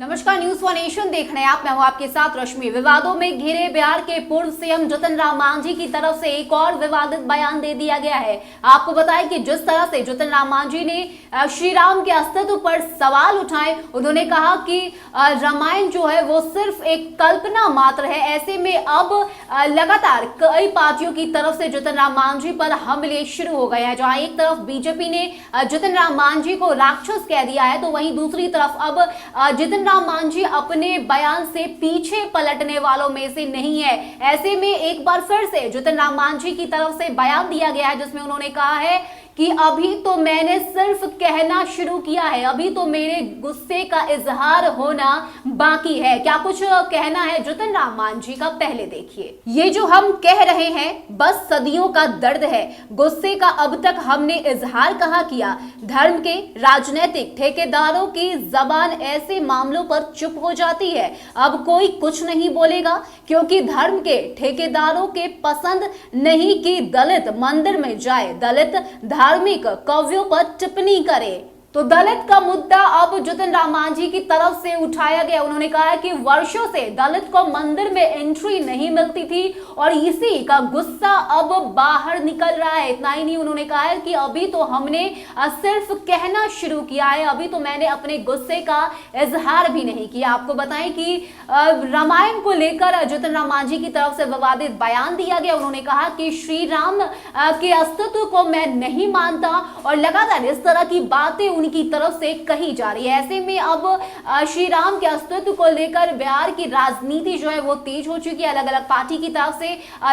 नमस्कार, news for nation देख रहे हैं आप। मैं हूं आपके साथ रश्मि। विवादों में घिरे बिहार के पूर्व सीएम जीतन राम मांझी की तरफ से एक और विवादित बयान दे दिया गया है। आपको बताएं कि जिस तरह से जीतन राम मांझी ने श्री राम के अस्तित्व पर सवाल उठाए, उन्होंने कहा कि रामायण जो है वो सिर्फ एक कल्पना मात्र है। ऐसे में अब लगातार कई पार्टियों की तरफ से जीतन राम मांझी पर हमले शुरू हो गए हैं। जहां एक तरफ बीजेपी ने जीतन राम मांझी को राक्षस कह दिया है, तो वहीं दूसरी तरफ अब जीतन राम मांझी अपने बयान से पीछे पलटने वालों में से नहीं है। ऐसे में एक बार फिर से जीतन राम मांझी की तरफ से बयान दिया गया है, जिसमें उन्होंने कहा है कि अभी तो मैंने सिर्फ कहना शुरू किया है, अभी तो मेरे गुस्से का इजहार होना बाकी है। क्या कुछ कहना है जीतन राम मांझी का, पहले देखिए। ये जो हम कह रहे हैं बस सदियों का दर्द है। गुस्से का अब तक हमने इजहार कहाँ किया। धर्म के राजनीतिक ठेकेदारों की जबान ऐसे मामलों पर चुप हो जाती है। अब कोई कुछ नहीं बोलेगा, क्योंकि धर्म के ठेकेदारों के पसंद नहीं कि दलित मंदिर में जाए, दलित धार्मिक कव्यों पर टिप्पणी करे। तो दलित का मुद्दा अब जीतन राम मांझी की तरफ से उठाया गया। उन्होंने कहा कि वर्षों से दलित को मंदिर में एंट्री नहीं मिलती थी और इसी का गुस्सा अब बाहर निकल रहा है। इतना ही नहीं, उन्होंने कहा है कि अभी तो हमने सिर्फ कहना शुरू किया है, अभी तो मैंने अपने गुस्से का इजहार भी नहीं किया। आपको बताएं कि रामायण को लेकर जीतन राम मांझी की तरफ से विवादित बयान दिया गया। उन्होंने कहा कि श्री राम के अस्तित्व को मैं नहीं मानता और लगातार इस तरह की बातें उनकी तरफ से कही जा रही है। ऐसे में अब श्री राम के अस्तित्व को लेकर बिहार की राजनीति जो है वो तेज हो चुकी है। अलग अलग पार्टी की तरफ से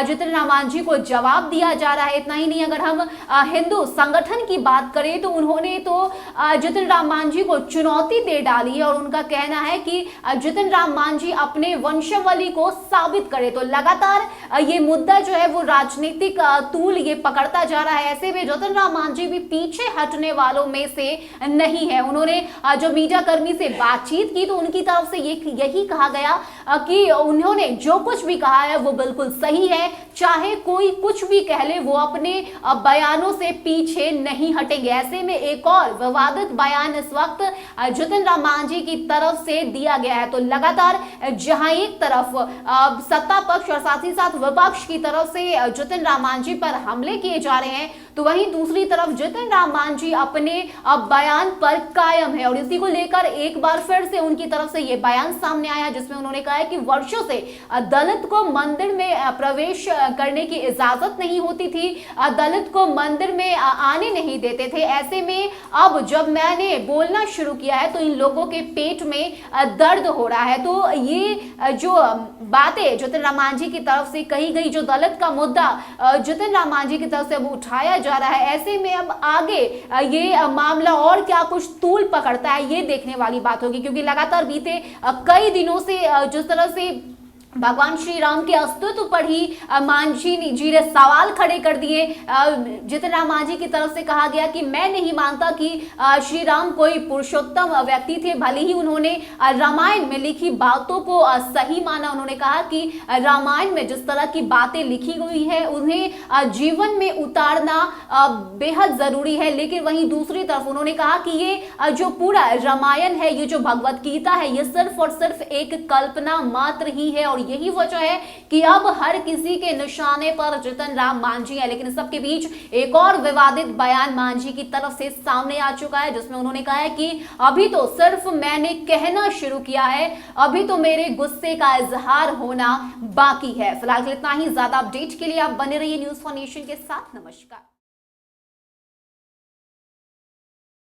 जीतन राम मांझी को जवाब दिया जा रहा है। इतना ही नहीं, अगर हम हिंदू संगठन की बात करें तो उन्होंने तो जीतन राम मांझी को चुनौती दे डाली है और उनका कहना है कि जीतन राम मांझी अपने वंशावली को साबित करे। तो लगातार ये मुद्दा जो है वो राजनीतिक तूल ये पकड़ता जा रहा है। ऐसे में जीतन राम मांझी भी पीछे हटने वालों में से नहीं है। उन्होंने जो मीडिया कर्मी से बातचीत की तो उनकी तरफ से यही कहा गया कि उन्होंने जो कुछ भी कहा है वो बिल्कुल सही है, चाहे कोई कुछ भी कह ले, वो अपने बयानों से पीछे नहीं हटेंगे। ऐसे में एक और विवादित बयान इस वक्त जीतन राम मांझी की तरफ से दिया गया है। तो लगातार जहां एक तरफ सत्ता पक्ष और साथ ही साथ विपक्ष की तरफ से जीतन राम मांझी पर हमले किए जा रहे हैं, तो वहीं दूसरी तरफ जीतन राम मांझी अपने बयान पर कायम है। और इसी को लेकर एक बार फिर से उनकी तरफ से यह बयान सामने आया, जिसमें उन्होंने कहा है कि वर्षों से दलित को मंदिर में प्रवेश करने की इजाजत नहीं होती थी, दलित को मंदिर में आने नहीं देते थे। ऐसे में अब जब मैंने बोलना शुरू किया है तो इन लोगों के पेट में दर्द हो रहा है। तो ये जो बातें जीतन राम मांझी की तरफ से कही गई, जो दलित का मुद्दा जीतन राम मांझी की तरफ से उठाया जा रहा है, ऐसे में अब आगे ये मामला और क्या कुछ तूल पकड़ता है ये देखने वाली बात होगी। क्योंकि लगातार बीते कई दिनों से जिस तरह से भगवान श्री राम के अस्तित्व पर ही मांझी जी ने सवाल खड़े कर दिए। जीतन राम मांझी की तरफ से कहा गया कि मैं नहीं मानता कि श्री राम कोई पुरुषोत्तम व्यक्ति थे, भले ही उन्होंने रामायण में लिखी बातों को सही माना। उन्होंने कहा कि रामायण में जिस तरह की बातें लिखी गई है उन्हें जीवन में उतारना बेहद जरूरी है। लेकिन वहीं दूसरी तरफ उन्होंने कहा कि ये जो पूरा रामायण है, ये जो भगवत गीता है, ये सिर्फ और सिर्फ एक कल्पना मात्र ही है और यही वजह है कि अब हर किसी के निशाने पर जीतन राम मांझी है। लेकिन सबके बीच एक और विवादित बयान मांझी की तरफ से सामने आ चुका है, जिसमें उन्होंने कहा है कि अभी तो सिर्फ मैंने कहना शुरू किया है, अभी तो मेरे गुस्से का इजहार होना बाकी है। फिलहाल इतना ही। ज्यादा अपडेट के लिए आप बने रहिए न्यूज फॉर नेशन के साथ। नमस्कार।